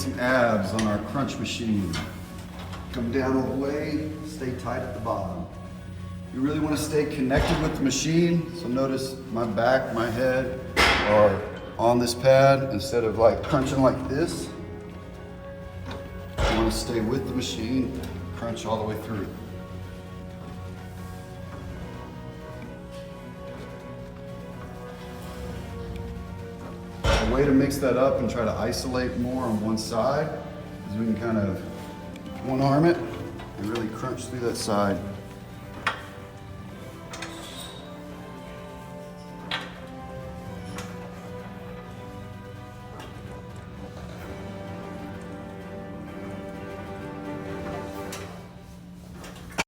some abs on our crunch machine. Come down all the way, stay tight at the bottom. You really want to stay connected with the machine, so notice my back, my head are on this pad instead of like crunching like this. You want to stay with the machine, crunch all the way through. A way to mix that up and try to isolate more on one side is we can kind of one arm it and really crunch through that side.